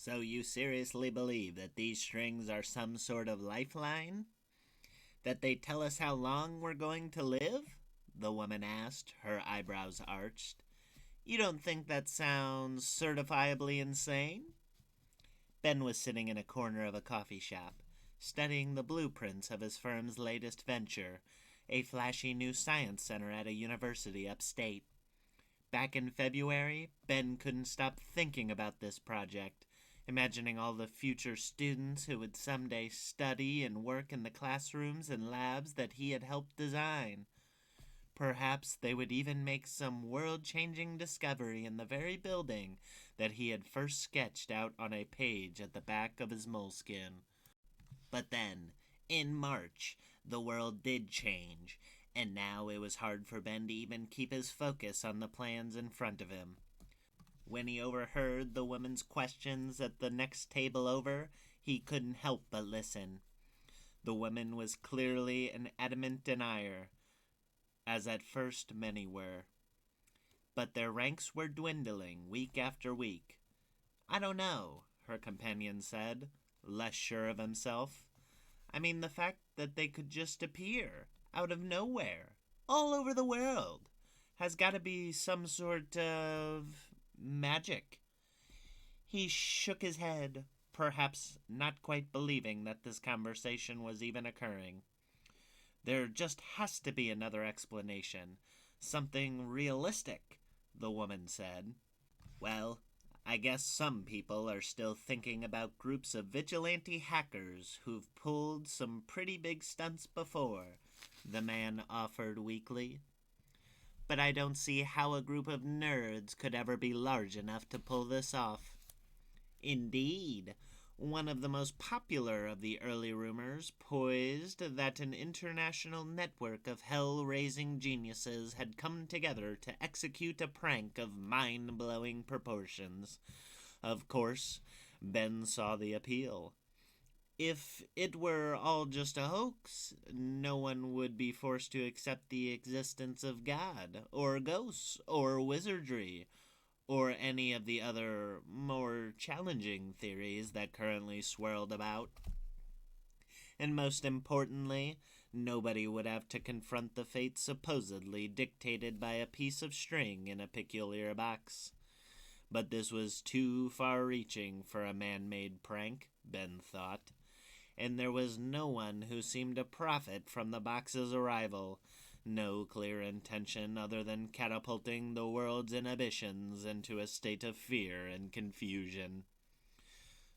So you seriously believe that these strings are some sort of lifeline? That they tell us how long we're going to live? The woman asked, her eyebrows arched. You don't think that sounds certifiably insane? Ben was sitting in a corner of a coffee shop, studying the blueprints of his firm's latest venture, a flashy new science center at a university upstate. Back in February, Ben couldn't stop thinking about this project, imagining all the future students who would someday study and work in the classrooms and labs that he had helped design. Perhaps they would even make some world changing discovery in the very building that he had first sketched out on a page at the back of his moleskin. But then, in March, the world did change, and now it was hard for Ben to even keep his focus on the plans in front of him. When he overheard the woman's questions at the next table over, he couldn't help but listen. The woman was clearly an adamant denier, as at first many were. But their ranks were dwindling week after week. I don't know, her companion said, less sure of himself. I mean, the fact that they could just appear, out of nowhere, all over the world, has got to be some sort of magic. He shook his head, perhaps not quite believing that this conversation was even occurring. There just has to be another explanation. Something realistic, the woman said. Well, I guess some people are still thinking about groups of vigilante hackers who've pulled some pretty big stunts before, the man offered weakly. But I don't see how a group of nerds could ever be large enough to pull this off. Indeed, one of the most popular of the early rumors poised that an international network of hell-raising geniuses had come together to execute a prank of mind-blowing proportions. Of course, Ben saw the appeal. If it were all just a hoax, no one would be forced to accept the existence of God, or ghosts, or wizardry, or any of the other more challenging theories that currently swirled about. And most importantly, nobody would have to confront the fate supposedly dictated by a piece of string in a peculiar box. But this was too far reaching for a man made prank, Ben thought, and there was no one who seemed to profit from the box's arrival. No clear intention other than catapulting the world's inhibitions into a state of fear and confusion.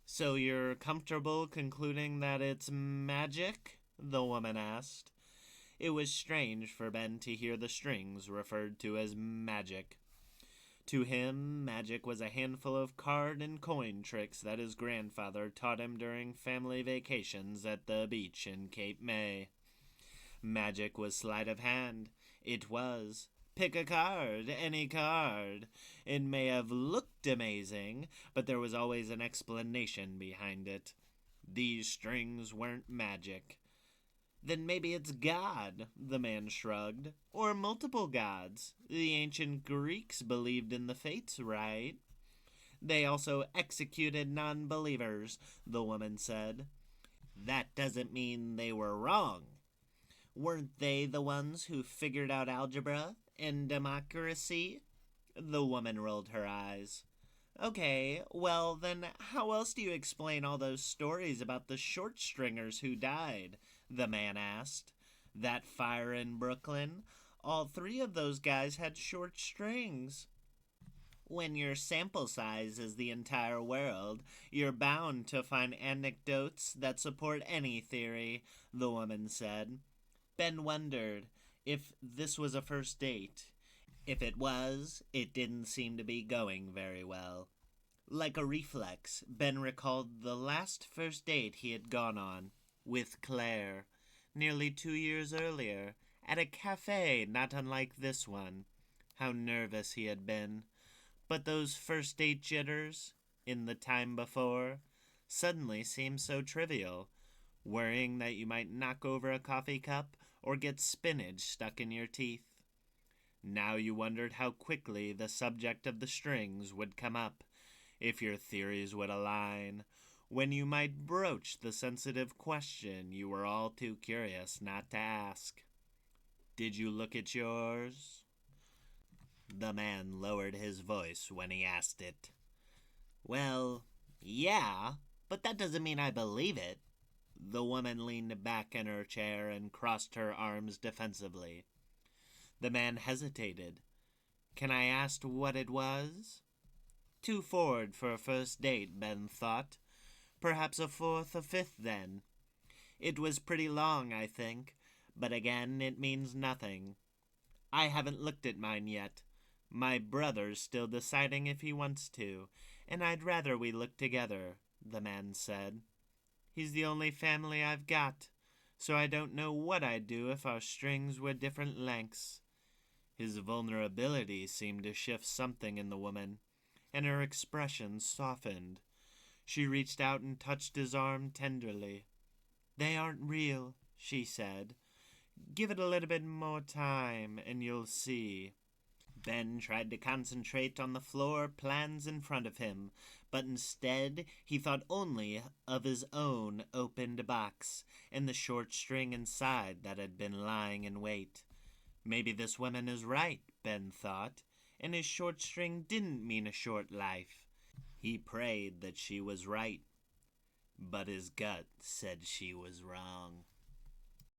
So you're comfortable concluding that it's magic? The woman asked. It was strange for Ben to hear the strings referred to as magic. To him, magic was a handful of card and coin tricks that his grandfather taught him during family vacations at the beach in Cape May. Magic was sleight of hand. It was. Pick a card, any card. It may have looked amazing, but there was always an explanation behind it. These strings weren't magic. Then maybe it's God, the man shrugged. Or multiple gods. The ancient Greeks believed in the fates, right? They also executed non-believers, the woman said. That doesn't mean they were wrong. Weren't they the ones who figured out algebra and democracy? The woman rolled her eyes. Okay, well then how else do you explain all those stories about the short stringers who died? The man asked. That fire in Brooklyn? All three of those guys had short strings. When your sample size is the entire world, you're bound to find anecdotes that support any theory, the woman said. Ben wondered if this was a first date. If it was, it didn't seem to be going very well. Like a reflex, Ben recalled the last first date he had gone on, with Claire, nearly 2 years earlier, at a cafe not unlike this one. How nervous he had been. But those first date jitters, in the time before, suddenly seemed so trivial, worrying that you might knock over a coffee cup or get spinach stuck in your teeth. Now you wondered how quickly the subject of the strings would come up, if your theories would align, when you might broach the sensitive question you were all too curious not to ask. Did you look at yours? The man lowered his voice when he asked it. Well, yeah, but that doesn't mean I believe it. The woman leaned back in her chair and crossed her arms defensively. The man hesitated. Can I ask what it was? Too forward for a first date, Ben thought. Perhaps a fourth or fifth, then. It was pretty long, I think, but again, it means nothing. I haven't looked at mine yet. My brother's still deciding if he wants to, and I'd rather we look together, the man said. He's the only family I've got, so I don't know what I'd do if our strings were different lengths. His vulnerability seemed to shift something in the woman, and her expression softened. She reached out and touched his arm tenderly. They aren't real, she said. Give it a little bit more time, and you'll see. Ben tried to concentrate on the floor plans in front of him, but instead he thought only of his own opened box and the short string inside that had been lying in wait. Maybe this woman is right, Ben thought, and his short string didn't mean a short life. He prayed that she was right, but his gut said she was wrong.